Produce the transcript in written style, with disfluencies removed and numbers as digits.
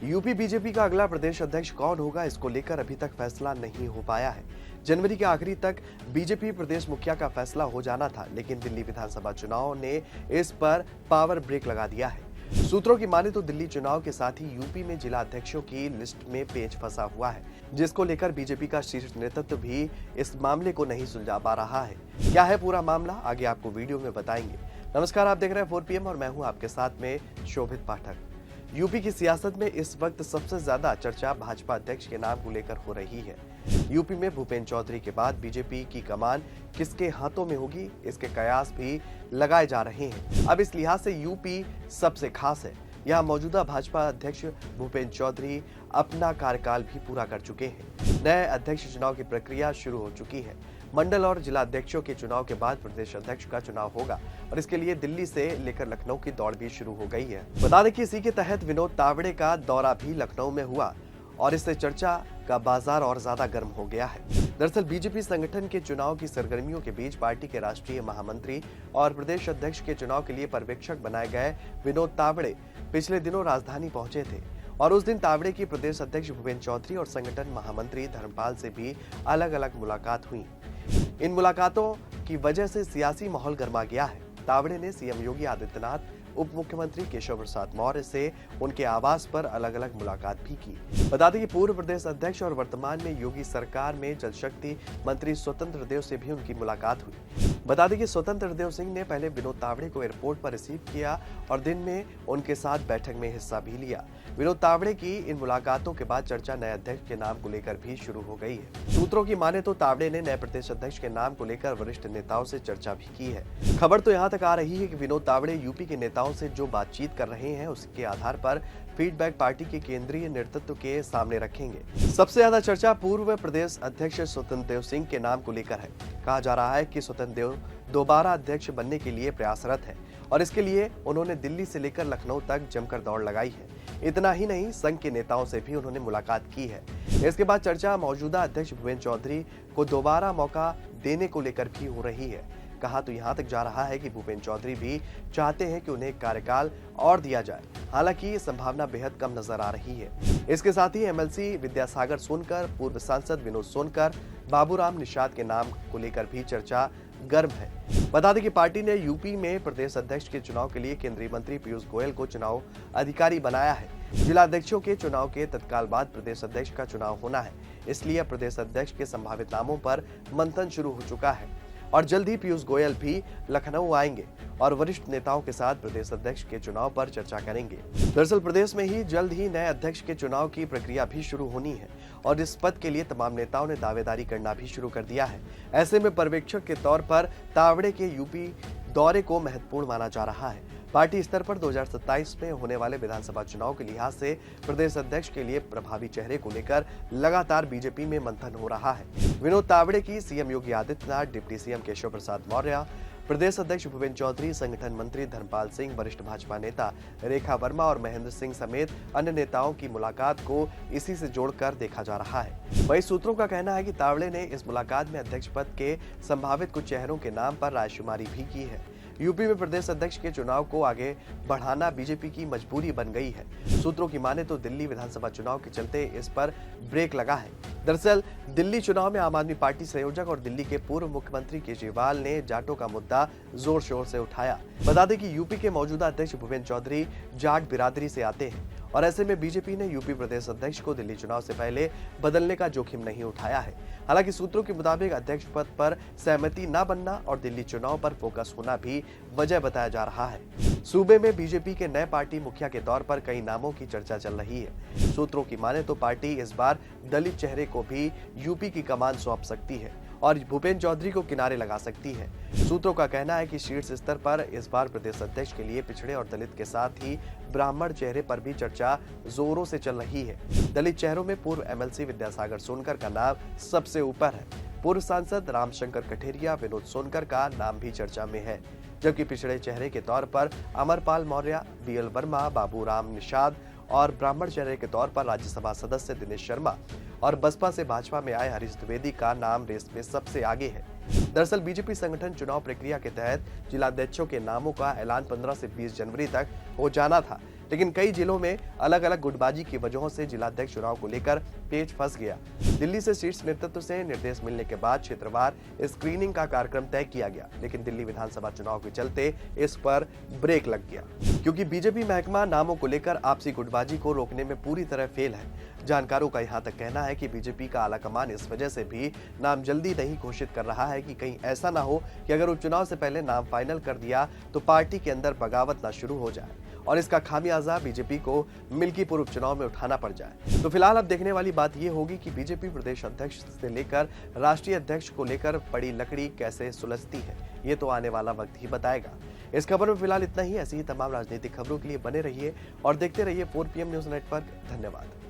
UP BJP का अगला प्रदेश अध्यक्ष कौन होगा, इसको लेकर अभी तक फैसला नहीं हो पाया है। जनवरी के आखिरी तक बीजेपी प्रदेश मुखिया का फैसला हो जाना था, लेकिन दिल्ली विधानसभा चुनाव ने इस पर पावर ब्रेक लगा दिया है। सूत्रों की माने तो दिल्ली चुनाव के साथ ही यूपी में जिला अध्यक्षों की लिस्ट में पेच फंसा हुआ है, जिसको लेकर बीजेपी का शीर्ष नेतृत्व भी इस मामले को नहीं सुलझा पा रहा है। क्या है पूरा मामला, आगे आपको वीडियो में बताएंगे। नमस्कार, आप देख रहे हैं 4 PM और मैं हूं आपके साथ में शोभित पाठक। यूपी की सियासत में इस वक्त सबसे ज्यादा चर्चा भाजपा अध्यक्ष के नाम को लेकर हो रही है। यूपी में भूपेंद्र चौधरी के बाद बीजेपी की कमान किसके हाथों में होगी, इसके कयास भी लगाए जा रहे हैं। अब इस लिहाज से यूपी सबसे खास है। यहाँ मौजूदा भाजपा अध्यक्ष भूपेंद्र चौधरी अपना कार्यकाल भी पूरा कर चुके हैं। नए अध्यक्ष चुनाव की प्रक्रिया शुरू हो चुकी है। मंडल और जिला अध्यक्षों के चुनाव के बाद प्रदेश अध्यक्ष का चुनाव होगा और इसके लिए दिल्ली से लेकर लखनऊ की दौड़ भी शुरू हो गई है। बता दें कि इसी के तहत विनोद तावड़े का दौरा भी लखनऊ में हुआ और इससे चर्चा का बाजार और ज्यादा गर्म हो गया है। दरअसल बीजेपी संगठन के चुनाव की सरगर्मियों के बीच पार्टी के राष्ट्रीय महामंत्री और प्रदेश अध्यक्ष के चुनाव के लिए पर्यवेक्षक बनाए गए विनोद तावड़े पिछले दिनों राजधानी पहुंचे थे और उस दिन तावड़े की प्रदेश अध्यक्ष भूपेंद्र चौधरी और संगठन महामंत्री धर्मपाल से भी अलग अलग मुलाकात हुई। इन मुलाकातों की वजह से सियासी माहौल गर्मा गया है। तावड़े ने सीएम योगी आदित्यनाथ, उप मुख्यमंत्री केशव प्रसाद मौर्य से उनके आवास पर अलग अलग मुलाकात भी की। बता दें कि पूर्व प्रदेश अध्यक्ष और वर्तमान में योगी सरकार में जल शक्ति मंत्री स्वतंत्र देव से भी उनकी मुलाकात हुई। बता दें कि स्वतंत्र देव सिंह ने पहले विनोद तावड़े को एयरपोर्ट पर रिसीव किया और दिन में उनके साथ बैठक में हिस्सा भी लिया। विनोद तावड़े की इन मुलाकातों के बाद चर्चा नए अध्यक्ष के नाम को लेकर भी शुरू हो गई है। सूत्रों की माने तो तावड़े ने नए प्रदेश अध्यक्ष के नाम को लेकर वरिष्ठ नेताओं से चर्चा भी की है। खबर तो यहाँ तक आ रही है कि विनोद तावड़े यूपी के नेताओं से जो बातचीत कर रहे हैं उसके आधार पर फीडबैक पार्टी के केंद्रीय नेतृत्व के सामने रखेंगे। सबसे ज्यादा चर्चा पूर्व प्रदेश अध्यक्ष स्वतंत्र देव सिंह के नाम को लेकर है। कहा जा रहा है कि स्वतंत्र देव दोबारा अध्यक्ष बनने के लिए प्रयासरत है और इसके लिए उन्होंने दिल्ली से लेकर लखनऊ तक जमकर दौड़ लगाई है। इतना ही नहीं, संघ के नेताओं से भी उन्होंने मुलाकात की है। इसके बाद चर्चा मौजूदा अध्यक्ष भूपेंद्र चौधरी को दोबारा मौका देने को लेकर भी हो रही है। कहा तो यहाँ तक जा रहा है कि भूपेंद्र चौधरी भी चाहते हैं कि उन्हें कार्यकाल और दिया जाए। हालांकि ये संभावना बेहद कम नजर आ रही है। इसके साथ ही एमएलसी विद्यासागर सोनकर, पूर्व सांसद विनोद सोनकर, बाबूराम निषाद के नाम को लेकर भी चर्चा गर्म है। बता दें कि पार्टी ने यूपी में प्रदेश अध्यक्ष के चुनाव के लिए केंद्रीय मंत्री पीयूष गोयल को चुनाव अधिकारी बनाया है। जिला अध्यक्षों के चुनाव के तत्काल बाद प्रदेश अध्यक्ष का चुनाव होना है, इसलिए प्रदेश अध्यक्ष के संभावित नामों पर मंथन शुरू हो चुका है और जल्द ही पीयूष गोयल भी लखनऊ आएंगे और वरिष्ठ नेताओं के साथ प्रदेश अध्यक्ष के चुनाव पर चर्चा करेंगे। दरअसल प्रदेश में ही जल्द ही नए अध्यक्ष के चुनाव की प्रक्रिया भी शुरू होनी है और इस पद के लिए तमाम नेताओं ने दावेदारी करना भी शुरू कर दिया है। ऐसे में पर्यवेक्षक के तौर पर तावड़े के यूपी दौरे को महत्वपूर्ण माना जा रहा है। पार्टी स्तर पर 2027 में होने वाले विधानसभा चुनाव के लिहाज से प्रदेश अध्यक्ष के लिए प्रभावी चेहरे को लेकर लगातार बीजेपी में मंथन हो रहा है। विनोद तावड़े की CM Yogi Adityanath, deputy CM Keshav Prasad Maurya, प्रदेश अध्यक्ष भूपेंद्र चौधरी, संगठन मंत्री धर्मपाल सिंह, वरिष्ठ भाजपा नेता रेखा वर्मा और महेंद्र सिंह समेत अन्य नेताओं की मुलाकात को इसी से जोड़कर देखा जा रहा है। वही सूत्रों का कहना है कि तावड़े ने इस मुलाकात में अध्यक्ष पद के संभावित कुछ चेहरों के नाम पर रायशुमारी भी की है। यूपी में प्रदेश अध्यक्ष के चुनाव को आगे बढ़ाना बीजेपी की मजबूरी बन गई है। सूत्रों की माने तो दिल्ली विधानसभा चुनाव के चलते इस पर ब्रेक लगा है। दरअसल दिल्ली चुनाव में आम आदमी पार्टी संयोजक और दिल्ली के पूर्व मुख्यमंत्री केजरीवाल ने जाटों का मुद्दा जोर शोर से उठाया। बता दें कि यूपी के मौजूदा अध्यक्ष भूपेंद्र चौधरी जाट बिरादरी से आते हैं और ऐसे में बीजेपी ने यूपी प्रदेश अध्यक्ष को दिल्ली चुनाव से पहले बदलने का जोखिम नहीं उठाया है। हालांकि सूत्रों के मुताबिक अध्यक्ष पद पर सहमति न बनना और दिल्ली चुनाव पर फोकस होना भी वजह बताया जा रहा है। सूबे में बीजेपी के नए पार्टी मुखिया के तौर पर कई नामों की चर्चा चल रही है। सूत्रों की माने तो पार्टी इस बार दलित चेहरे को भी यूपी की कमान सौंप सकती है और भूपेंद्र चौधरी को किनारे लगा सकती है। सूत्रों का कहना है कि शीर्ष स्तर पर इस बार प्रदेश अध्यक्ष के लिए पिछड़े और दलित के साथ ही ब्राह्मण चेहरे पर भी चर्चा जोरों से चल रही है। दलित चेहरों में पूर्व एमएलसी विद्यासागर सोनकर का नाम सबसे ऊपर है। पूर्व सांसद रामशंकर कठेरिया, विनोद सोनकर का नाम भी चर्चा में है, जबकि पिछड़े चेहरे के तौर पर अमरपाल मौर्य, बीएल वर्मा, बाबूराम निषाद और ब्राह्मण चेहरे के तौर पर राज्यसभा सदस्य दिनेश शर्मा और बसपा से भाजपा में आए हरीश द्विवेदी का नाम रेस में सबसे आगे है। दरअसल बीजेपी संगठन चुनाव प्रक्रिया के तहत जिलाध्यक्षों के नामों का ऐलान 15 से 20 जनवरी तक हो जाना था, लेकिन कई जिलों में अलग अलग गुटबाजी की वजहों से जिलाध्यक्ष चुनाव को लेकर पेच फंस गया। दिल्ली से शीर्ष नेतृत्व से निर्देश मिलने के बाद क्षेत्रवार स्क्रीनिंग का कार्यक्रम तय किया गया, लेकिन दिल्ली विधानसभा चुनाव के चलते इस पर ब्रेक लग गया, क्योंकि बीजेपी महकमा नामों को लेकर आपसी गुटबाजी को रोकने में पूरी तरह फेल है। जानकारों का यहां तक कहना है कि बीजेपी का आलाकमान इस वजह से भी नाम जल्दी नहीं घोषित कर रहा है कि कहीं ऐसा ना हो कि अगर उपचुनाव से पहले नाम फाइनल कर दिया तो पार्टी के अंदर बगावत ना शुरू हो जाए और इसका खामियाजा बीजेपी को मिल्कीपुर उपचुनाव में उठाना पड़ जाए। तो फिलहाल अब देखने वाली बात यह होगी कि बीजेपी प्रदेश अध्यक्ष से लेकर राष्ट्रीय अध्यक्ष को लेकर पड़ी लकड़ी कैसे सुलझती है, ये तो आने वाला वक्त ही बताएगा। इस खबर में फिलहाल इतना ही। ऐसी ही तमाम राजनीतिक खबरों के लिए बने रहिए और देखते रहिए 4 PM न्यूज नेटवर्क। धन्यवाद।